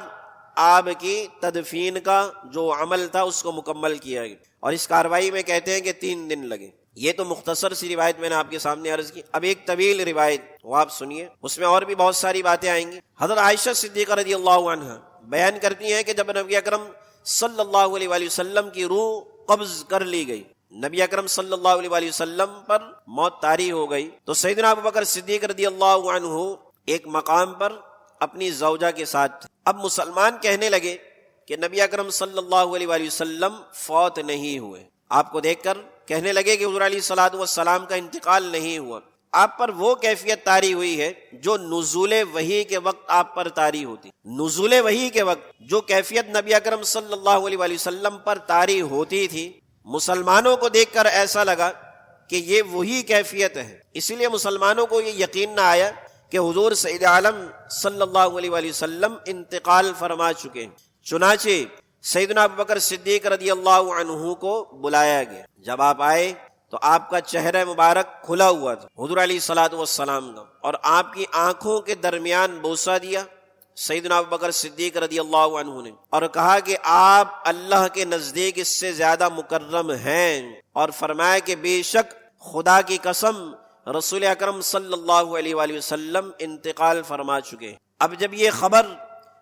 Speaker 1: آپ کی تدفین کا جو عمل تھا اس کو مکمل کیا گیا، اور اس کاروائی میں کہتے ہیں کہ 3 دن لگے۔ یہ تو مختصر سی روایت میں نے آپ کے سامنے عرض کی۔ اب ایک طویل روایت وہ آپ سنیے، اس میں اور بھی بہت ساری باتیں آئیں گی۔ حضرت عائشہ صدیقہ رضی اللہ عنہ بیان کرتی ہیں کہ جب نبی اکرم صلی اللہ علیہ وآلہ وسلم کی روح قبض کر لی گئی، نبی اکرم صلی اللہ علیہ وآلہ وسلم پر موت طاری ہو گئی، تو سیدنا ابوبکر صدیق رضی اللہ عنہ ایک مقام پر اپنی زوجہ کے ساتھ تھے۔ اب مسلمان کہنے لگے کہ نبی اکرم صلی اللہ علیہ وآلہ وسلم فوت نہیں ہوئے، آپ کو دیکھ کر کہنے لگے کہ حضور علیہ الصلوۃ والسلام کا انتقال نہیں ہوا، آپ پر وہ کیفیت طاری ہوئی ہے جو نزول وحی کے وقت آپ پر طاری ہوتی۔ نزول وحی کے وقت جو کیفیت نبی اکرم صلی اللہ علیہ وآلہ وسلم پر طاری ہوتی تھی، مسلمانوں کو دیکھ کر ایسا لگا کہ یہ وہی کیفیت ہے، اسی لیے مسلمانوں کو یہ یقین نہ آیا کہ حضور سید عالم صلی اللہ علیہ وآلہ وسلم انتقال فرما چکے ہیں۔ چنانچہ سیدنا ابوبکر صدیق رضی اللہ عنہ کو بلایا گیا، جب آپ آئے تو آپ کا چہرہ مبارک کھلا ہوا تھا حضور علیہ الصلوۃ والسلام کا، اور آپ کی آنکھوں کے درمیان بوسہ دیا سیدنا ابوبکر صدیق رضی اللہ عنہ نے، اور کہا کہ آپ اللہ کے نزدیک اس سے زیادہ مکرم ہیں، اور فرمایا کہ بے شک خدا کی قسم رسول اکرم صلی اللہ علیہ وآلہ وسلم انتقال فرما چکے۔ اب جب یہ خبر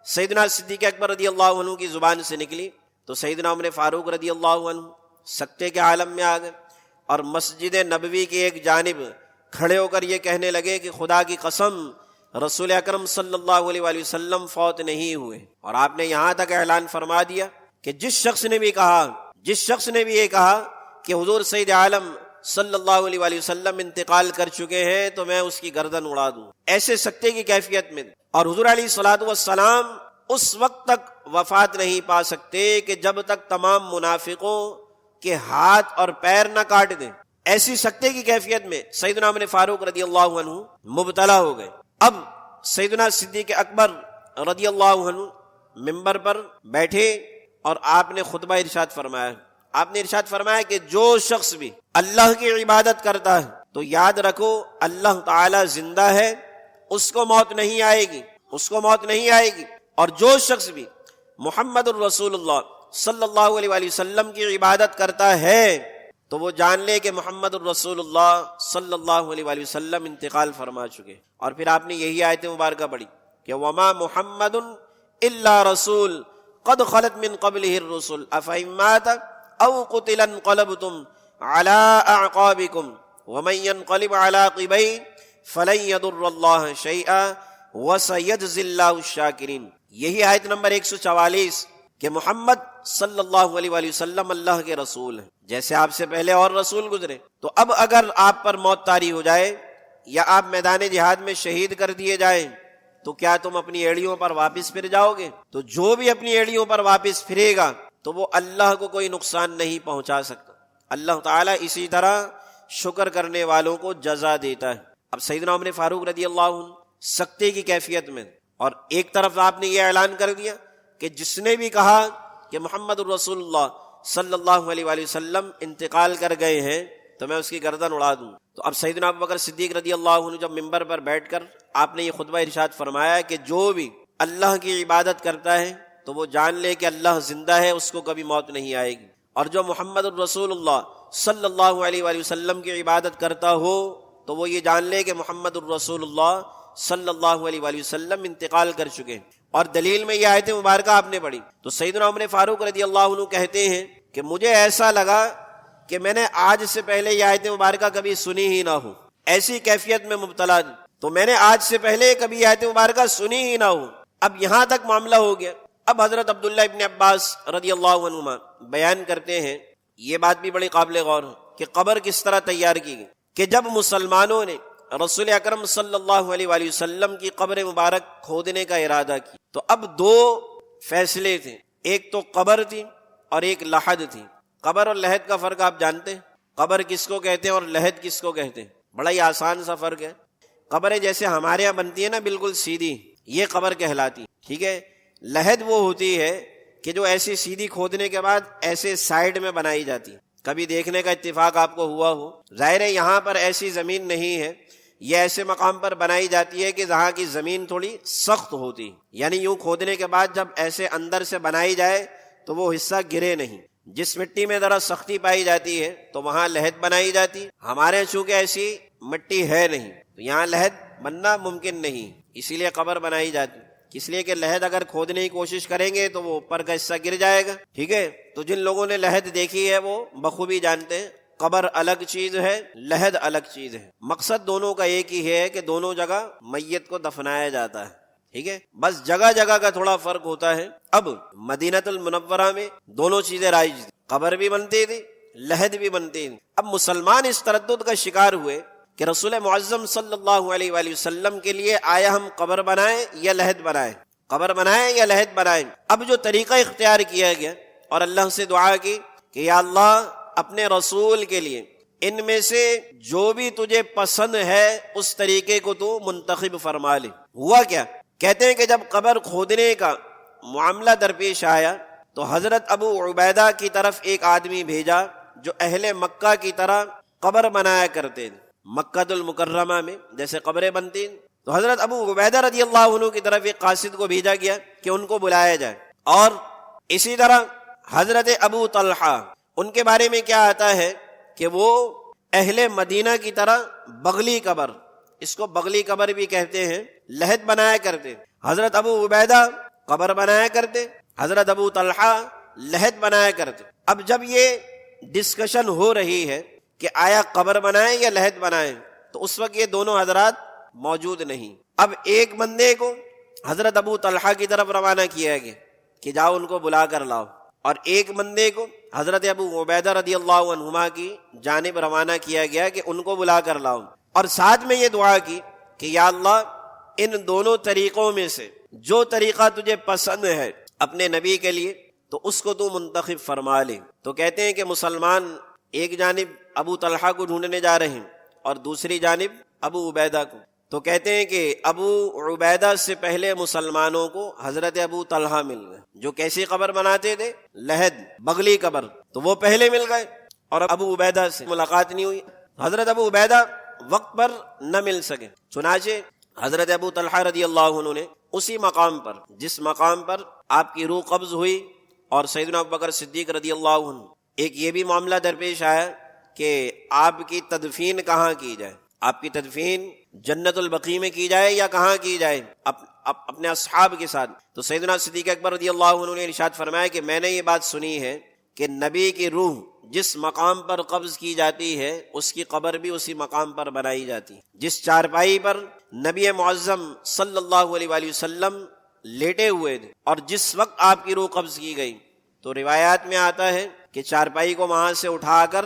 Speaker 1: سیدنا صدیق اکبر رضی اللہ عنہ کی زبان سے نکلی تو سیدنا عمر فاروق رضی اللہ عنہ سکتے کے عالم میں آ گئے، اور مسجد نبوی کی ایک جانب کھڑے ہو کر یہ کہنے لگے کہ خدا کی قسم رسول اکرم صلی اللہ علیہ وآلہ وسلم فوت نہیں ہوئے، اور آپ نے یہاں تک اعلان فرما دیا کہ جس شخص نے بھی یہ کہا کہ حضور سید عالم صلی اللہ علیہ وآلہ وسلم انتقال کر چکے ہیں تو میں اس کی گردن اڑا دوں، ایسے سکتے کی کیفیت میں۔ اور حضور علیہ الصلوۃ والسلام اس وقت تک وفات نہیں پا سکتے کہ جب تک تمام منافقوں کے ہاتھ اور پیر نہ کاٹ دیں، ایسی سکتے کی کیفیت میں سیدنا عمر فاروق رضی اللہ عنہ مبتلا ہو گئے۔ اب سیدنا صدیق اکبر رضی اللہ عنہ منبر پر بیٹھے اور آپ نے خطبہ ارشاد فرمایا، آپ نے ارشاد فرمایا کہ جو شخص بھی اللہ کی عبادت کرتا ہے تو یاد رکھو اللہ تعالی زندہ ہے، اس کو موت نہیں آئے گی، اور جو شخص بھی محمد الرسول اللہ صلی اللہ علیہ وآلہ وسلم کی عبادت کرتا ہے تو وہ جان لے کہ محمد الرسول اللہ صلی اللہ علیہ وآلہ وسلم انتقال فرما چکے۔ اور پھر آپ نے یہی آیت مبارکہ پڑھی کہ وما محمد الا رسول قد خلت من قبلہ الرسل افإن مات او قتل انقلبتم على اعقابکم ومن ينقلب على عقبیہ فلن يضر اللہ شیئا وسيجزي اللہ الشاکرین۔ یہی آیت نمبر 144 کہ محمد صلی اللہ علیہ وآلہ وسلم اللہ کے رسول ہیں، جیسے آپ سے پہلے اور رسول گزرے، تو اب اگر آپ پر موت طاری ہو جائے یا آپ میدان جہاد میں شہید کر دیے جائیں تو کیا تم اپنی ایڑیوں پر واپس پھر جاؤ گے؟ تو جو بھی اپنی ایڑیوں پر واپس پھرے گا تو وہ اللہ کو کوئی نقصان نہیں پہنچا سکتا۔ اللہ تعالیٰ اسی طرح شکر کرنے والوں کو جزا دیتا ہے۔ اب سیدنا عمر فاروق رضی اللہ عنہ سکتے کی کیفیت میں، اور ایک طرف آپ نے یہ اعلان کر دیا کہ جس نے بھی کہا کہ محمد الرسول اللہ صلی اللہ علیہ وآلہ وسلم انتقال کر گئے ہیں تو میں اس کی گردن اڑا دوں۔ تو اب سیدنا ابوبکر صدیق رضی اللہ عنہ جب منبر پر بیٹھ کر آپ نے یہ خطبہ ارشاد فرمایا کہ جو بھی اللہ کی عبادت کرتا ہے تو وہ جان لے کہ اللہ زندہ ہے، اس کو کبھی موت نہیں آئے گی، اور جو محمد الرسول اللہ صلی اللہ علیہ وآلہ وسلم کی عبادت کرتا ہو تو وہ یہ جان لے کہ محمد الرسول اللہ صلی اللہ علیہ وآلہ وسلم انتقال کر چکے۔ اور دلیل میں یہ آیت مبارکہ آپ نے پڑھی تو سیدنا عمر فاروق رضی اللہ عنہ کہتے ہیں کہ مجھے ایسا لگا کہ میں نے آج سے پہلے یہ آیت مبارکہ کبھی سنی ہی نہ ہو، ایسی کیفیت میں مبتلا تھی تو میں نے آج سے پہلے کبھی یہ آیت مبارکہ سنی ہی نہ ہو۔ اب یہاں تک معاملہ ہو گیا۔ اب حضرت عبداللہ ابن عباس رضی اللہ عنہما بیان کرتے ہیں، یہ بات بھی بڑی قابل غور ہے کہ قبر کس طرح تیار کی گئی، کہ جب مسلمانوں نے رسول اکرم صلی اللہ علیہ وآلہ وسلم کی قبر مبارک کھودنے کا ارادہ کی تو اب دو فیصلے تھے، ایک تو قبر تھی اور ایک لحد تھی۔ قبر اور لحد کا فرق آپ جانتے ہیں؟ قبر کس کو کہتے ہیں اور لحد کس کو کہتے ہیں؟ بڑا ہی آسان سا فرق ہے۔ قبریں جیسے ہمارے یہاں بنتی ہے نا بالکل سیدھی، یہ قبر کہلاتی، ٹھیک ہے۔ لحد وہ ہوتی ہے کہ جو ایسی سیدھی کھودنے کے بعد ایسے سائیڈ میں بنائی جاتی، کبھی دیکھنے کا اتفاق آپ کو ہوا ہو، ظاہر ہے یہاں پر ایسی زمین نہیں ہے، یہ ایسے مقام پر بنائی جاتی ہے کہ جہاں کی زمین تھوڑی سخت ہوتی، یعنی یوں کھودنے کے بعد جب ایسے اندر سے بنائی جائے تو وہ حصہ گرے نہیں۔ جس مٹی میں ذرا سختی پائی جاتی ہے تو وہاں لحد بنائی جاتی، ہمارے چونکہ ایسی مٹی ہے نہیں تو یہاں لحد بننا ممکن نہیں، اسی لیے قبر بنائی جاتی، اس لیے کہ لحد اگر کھودنے کی کوشش کریں گے تو وہ اوپر کا حصہ گر جائے گا، ٹھیک ہے۔ تو جن لوگوں نے لحد دیکھی ہے وہ بخوبی جانتے ہیں قبر الگ چیز ہے، لحد الگ چیز ہے، مقصد دونوں کا ایک ہی ہے کہ دونوں جگہ میت کو دفنایا جاتا ہے، ٹھیک ہے، بس جگہ جگہ کا تھوڑا فرق ہوتا ہے۔ اب مدینہ المنورہ میں دونوں چیزیں رائج تھی، قبر بھی بنتی تھی، لحد بھی بنتی تھی۔ اب مسلمان اس تردد کا شکار ہوئے کہ رسول معظم صلی اللہ علیہ وآلہ وسلم کے لیے آیا ہم قبر بنائیں یا لحد بنائیں، قبر بنائیں یا لحد بنائیں۔ اب جو طریقہ اختیار کیا گیا اور اللہ سے دعا کی کہ یا اللہ اپنے رسول کے لیے ان میں سے جو بھی تجھے پسند ہے اس طریقے کو تو منتخب فرما لے۔ ہوا کیا؟ کہتے ہیں کہ جب قبر کھودنے کا معاملہ درپیش آیا تو حضرت ابو عبیدہ کی طرف ایک آدمی بھیجا جو اہل مکہ کی طرح قبر بنایا کرتے تھے، مکہ المکرمہ میں جیسے قبریں بنتی، تو حضرت ابو عبیدہ رضی اللہ عنہ کی طرف ایک قاصد کو بھیجا گیا کہ ان کو بلایا جائے۔ اور اسی طرح حضرت ابو طلحہ، ان کے بارے میں کیا آتا ہے کہ وہ اہل مدینہ کی طرح بغلی قبر، اس کو بغلی قبر بھی کہتے ہیں، لحد بنایا کرتے۔ حضرت ابو عبیدہ قبر بنایا کرتے، حضرت ابو طلحہ لحد بنایا کرتے۔ اب جب یہ ڈسکشن ہو رہی ہے کہ آیا قبر بنائیں یا لحد بنائیں، تو اس وقت یہ دونوں حضرات موجود نہیں۔ اب ایک بندے کو حضرت ابو طلحہ کی طرف روانہ کیا گیا کہ جاؤ ان کو بلا کر لاؤ، اور ایک بندے کو حضرت ابو عبیدہ رضی اللہ عنہما کی جانب روانہ کیا گیا کہ ان کو بلا کر لاؤ، اور ساتھ میں یہ دعا کی کہ یا اللہ ان دونوں طریقوں میں سے جو طریقہ تجھے پسند ہے اپنے نبی کے لیے تو اس کو تو منتخب فرما لے۔ تو کہتے ہیں کہ مسلمان ایک جانب ابو طلحہ کو ڈھونڈنے جا رہے ہیں اور دوسری جانب ابو عبیدہ کو، تو کہتے ہیں کہ ابو عبیدہ سے پہلے مسلمانوں کو حضرت ابو طلحہ مل گئے جو کیسی قبر بناتے تھے، لحد بغلی قبر، تو وہ پہلے مل گئے اور ابو عبیدہ سے ملاقات نہیں ہوئی۔ حضرت ابو عبیدہ وقت پر نہ مل سکے، چنانچہ حضرت ابو طلحہ رضی اللہ عنہ نے اسی مقام پر جس مقام پر آپ کی روح قبض ہوئی اور سیدنا ابوبکر صدیق رضی اللہ عنہ، ایک یہ بھی معاملہ درپیش آیا کہ آپ کی تدفین کہاں کی جائے، آپ کی تدفین جنت البقیع میں کی جائے یا کہاں کی جائے، اپنے اصحاب کے ساتھ۔ تو سیدنا صدیق اکبر رضی اللہ عنہ نے ارشاد فرمایا کہ میں نے یہ بات سنی ہے کہ نبی کی روح جس مقام پر قبض کی جاتی ہے اس کی قبر بھی اسی مقام پر بنائی جاتی ہے، جس چارپائی پر نبی معظم صلی اللہ علیہ وآلہ وسلم لیٹے ہوئے تھے اور جس وقت آپ کی روح قبض کی گئی، تو روایات میں آتا ہے کہ چارپائی کو وہاں سے اٹھا کر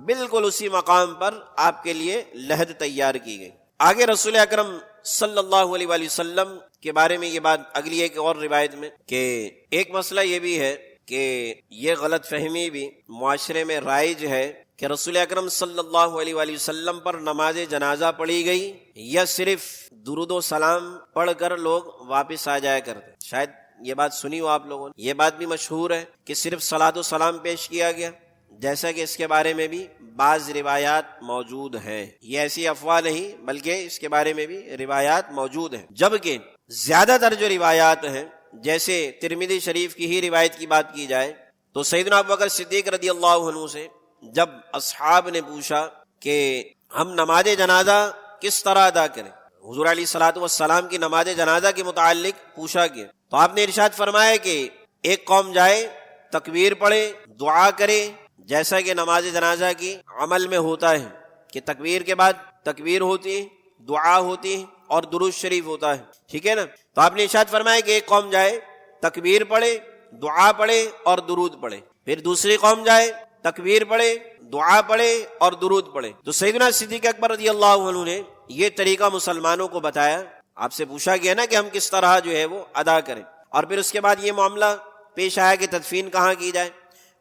Speaker 1: بالکل اسی مقام پر آپ کے لیے لحد تیار کی گئی۔ آگے رسول اکرم صلی اللہ علیہ وآلہ وسلم کے بارے میں یہ بات اگلی ایک اور روایت میں کہ ایک مسئلہ یہ بھی ہے کہ یہ غلط فہمی بھی معاشرے میں رائج ہے کہ رسول اکرم صلی اللہ علیہ وآلہ وسلم پر نماز جنازہ پڑھی گئی یا صرف درود و سلام پڑھ کر لوگ واپس آ جایا کرتے، شاید یہ بات سنی ہو آپ لوگوں نے۔ یہ بات بھی مشہور ہے کہ صرف صلاۃ و سلام پیش کیا گیا، جیسا کہ اس کے بارے میں بھی بعض روایات موجود ہیں، یہ ایسی افواہ نہیں بلکہ اس کے بارے میں بھی روایات موجود ہیں، جبکہ زیادہ تر جو روایات ہیں جیسے ترمذی شریف کی ہی روایت کی بات کی جائے تو سیدنا ابوبکر صدیق رضی اللہ عنہ سے جب اصحاب نے پوچھا کہ ہم نماز جنازہ کس طرح ادا کریں، حضور علیہ الصلوۃ والسلام کی نماز جنازہ کے متعلق پوچھا گیا، تو آپ نے ارشاد فرمایا کہ ایک قوم جائے، تکبیر پڑھے، دعا کرے، جیسا کہ نماز جنازہ کی عمل میں ہوتا ہے کہ تکبیر کے بعد تکبیر ہوتی ہے، دعا ہوتی ہے اور درود شریف ہوتا ہے، ٹھیک ہے نا۔ تو آپ نے ارشاد فرمایا کہ ایک قوم جائے، تکبیر پڑھے، دعا پڑھے اور درود پڑھے، پھر دوسری قوم جائے، تکبیر پڑھے، دعا پڑھے اور درود پڑھے۔ تو سیدنا صدیق اکبر رضی اللہ عنہ نے یہ طریقہ مسلمانوں کو بتایا، آپ سے پوچھا گیا نا کہ ہم کس طرح جو ہے وہ ادا کریں، اور پھر اس کے بعد یہ معاملہ پیش آیا کہ تدفین کہاں کی جائے،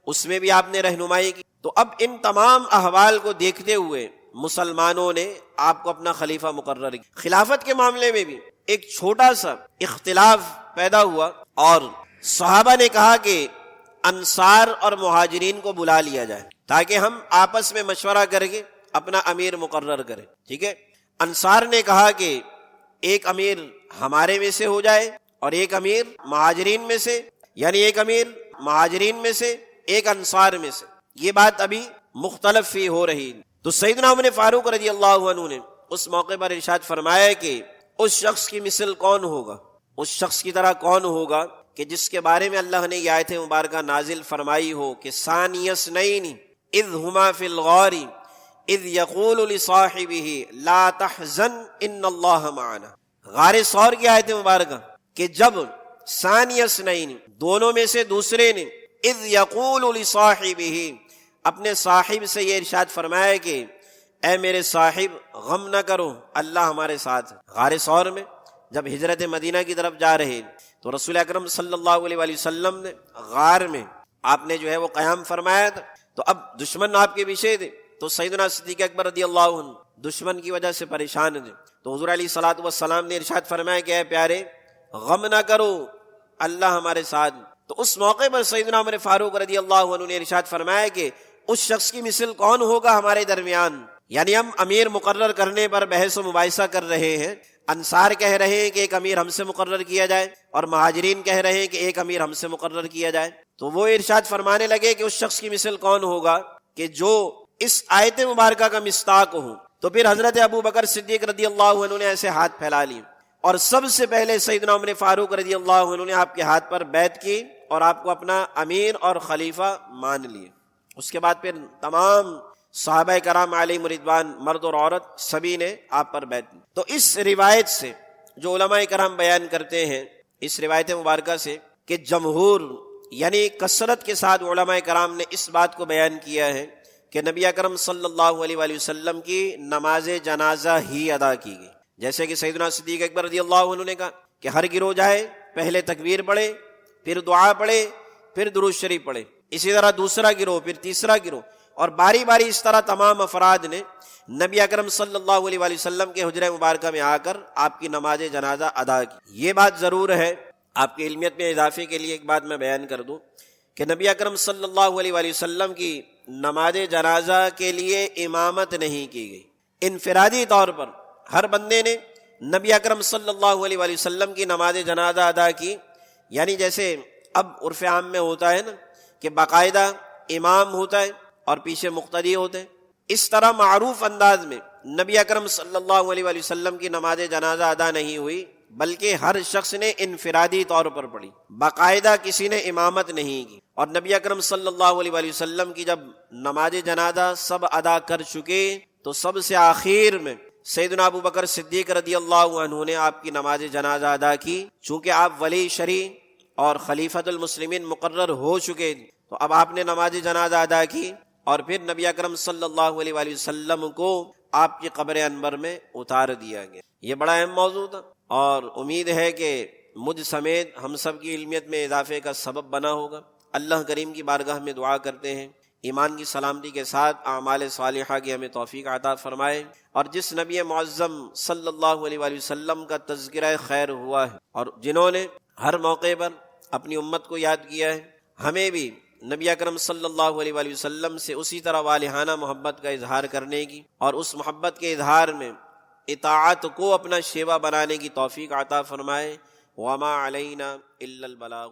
Speaker 1: اس میں بھی آپ نے رہنمائی کی۔ تو اب ان تمام احوال کو دیکھتے ہوئے مسلمانوں نے آپ کو اپنا خلیفہ مقرر کیا۔ خلافت کے معاملے میں بھی ایک چھوٹا سا اختلاف پیدا ہوا اور صحابہ نے کہا کہ انصار اور مہاجرین کو بلا لیا جائے تاکہ ہم آپس میں مشورہ کر کے اپنا امیر مقرر کریں، ٹھیک ہے۔ انصار نے کہا کہ ایک امیر ہمارے میں سے ہو جائے اور ایک امیر مہاجرین میں سے، یعنی ایک امیر مہاجرین میں سے ایک انصار میں سے۔ یہ بات ابھی مختلف فی ہو رہی، تو سیدنا عمر فاروق رضی اللہ عنہ نے اس موقع پر ارشاد فرمایا کہ اس شخص کی مثل کون ہوگا، اس شخص کی طرح کون ہوگا کہ جس کے بارے میں اللہ نے یہ آیت مبارکہ نازل فرمائی ہو کہ ثانی اثنین اذ ہما فی الغار اذ یقول لصاحبہ لا تحزن ان اللہ معنا۔ غار ثور کی آیت مبارکہ کہ جب ثانی اثنین دونوں میں سے دوسرے نے اذ یقول لصاحبہ اپنے صاحب سے یہ ارشاد فرمایا کہ اے میرے صاحب غم نہ کرو، اللہ ہمارے ساتھ۔ غار ثور میں جب ہجرت مدینہ کی طرف جا رہے تو رسول اکرم صلی اللہ علیہ وآلہ وسلم نے غار میں آپ نے جو ہے وہ قیام فرمایا تھا، تو اب دشمن آپ کے پیچھے تھے، تو سیدنا صدیق اکبر رضی اللہ عنہ دشمن کی وجہ سے پریشان تھے، تو حضور علیہ الصلوۃ والسلام نے ارشاد فرمایا کہ اے پیارے غم نہ کرو، اللہ ہمارے ساتھ۔ تو اس موقع پر سیدنا عمر فاروق رضی اللہ عنہ نے ارشاد فرمایا کہ اس شخص کی مثل کون ہوگا ہمارے درمیان، یعنی ہم امیر مقرر کرنے پر بحث و مباحثہ کر رہے ہیں، انصار کہہ رہے ہیں کہ ایک امیر ہم سے مقرر کیا جائے اور مہاجرین کہہ رہے ہیں کہ ایک امیر ہم سے مقرر کیا جائے، تو وہ ارشاد فرمانے لگے کہ اس شخص کی مثل کون ہوگا کہ جو اس آیت مبارکہ کا مصداق ہو۔ تو پھر حضرت ابو بکر صدیق رضی اللہ عنہ نے ایسے ہاتھ پھیلا لیے اور سب سے پہلے سیدنا عمر فاروق رضی اللہ عنہ نے آپ کے ہاتھ پر بیعت کی اور آپ کو اپنا امیر اور خلیفہ مان لیے۔ اس کے بعد پھر تمام صحابہ کرام علیہم رضوان مرد اور عورت سبھی نے آپ پر بیعت کی۔ تو اس روایت سے جو علماء کرام بیان کرتے ہیں، اس روایت مبارکہ سے کہ جمہور یعنی کثرت کے ساتھ علماء کرام نے اس بات کو بیان کیا ہے کہ نبی اکرم صلی اللہ علیہ وآلہ وسلم کی نماز جنازہ ہی ادا کی گئی، جیسے کہ سیدنا صدیق اکبر رضی اللہ عنہ نے کہا کہ ہر گروہ جائے پہلے تکبیر پڑھے، پھر دعا پڑھے، پھر درود شریف پڑھے، اسی طرح دوسرا گروہ، پھر تیسرا گروہ، اور باری باری اس طرح تمام افراد نے نبی اکرم صلی اللہ علیہ وآلہ وسلم کے حجرہ مبارکہ میں آ کر آپ کی نماز جنازہ ادا کی۔ یہ بات ضرور ہے، آپ کی علمیت میں اضافے کے لیے ایک بات میں بیان کر دوں کہ نبی اکرم صلی اللہ علیہ وآلہ وسلم کی نماز جنازہ کے لیے امامت نہیں کی گئی، انفرادی طور پر ہر بندے نے نبی اکرم صلی اللہ علیہ وآلہ وسلم کی نماز جنازہ ادا کی، یعنی جیسے اب عرف عام میں ہوتا ہے نا کہ باقاعدہ امام ہوتا ہے اور پیچھے مقتدی ہوتے ہیں، اس طرح معروف انداز میں نبی اکرم صلی اللہ علیہ وآلہ وسلم کی نماز جنازہ ادا نہیں ہوئی، بلکہ ہر شخص نے انفرادی طور پر پڑھی، باقاعدہ کسی نے امامت نہیں کی۔ اور نبی اکرم صلی اللہ علیہ وآلہ وسلم کی جب نماز جنازہ سب ادا کر چکے تو سب سے آخر میں سیدنا ابو بکر صدیق رضی اللہ عنہ نے آپ کی نماز جنازہ ادا کی، چونکہ آپ ولی شرعی اور خلیفۃ المسلمین مقرر ہو چکے تو اب آپ نے نماز جنازہ ادا کی اور پھر نبی اکرم صلی اللہ علیہ وآلہ وسلم کو آپ کی قبر انور میں اتار دیا گیا۔ یہ بڑا اہم موضوع تھا اور امید ہے کہ مجھ سمیت ہم سب کی علمیت میں اضافے کا سبب بنا ہوگا۔ اللہ کریم کی بارگاہ میں دعا کرتے ہیں ایمان کی سلامتی کے ساتھ اعمال صالحہ کی ہمیں توفیق عطا فرمائے، اور جس نبی معظم صلی اللہ علیہ وآلہ وسلم کا تذکرہ خیر ہوا ہے اور جنہوں نے ہر موقع پر اپنی امت کو یاد کیا ہے، ہمیں بھی نبی اکرم صلی اللہ علیہ وآلہ وسلم سے اسی طرح والہانہ محبت کا اظہار کرنے کی اور اس محبت کے اظہار میں اطاعت کو اپنا شیوا بنانے کی توفیق عطا فرمائے۔ وما علینا الا البلاغ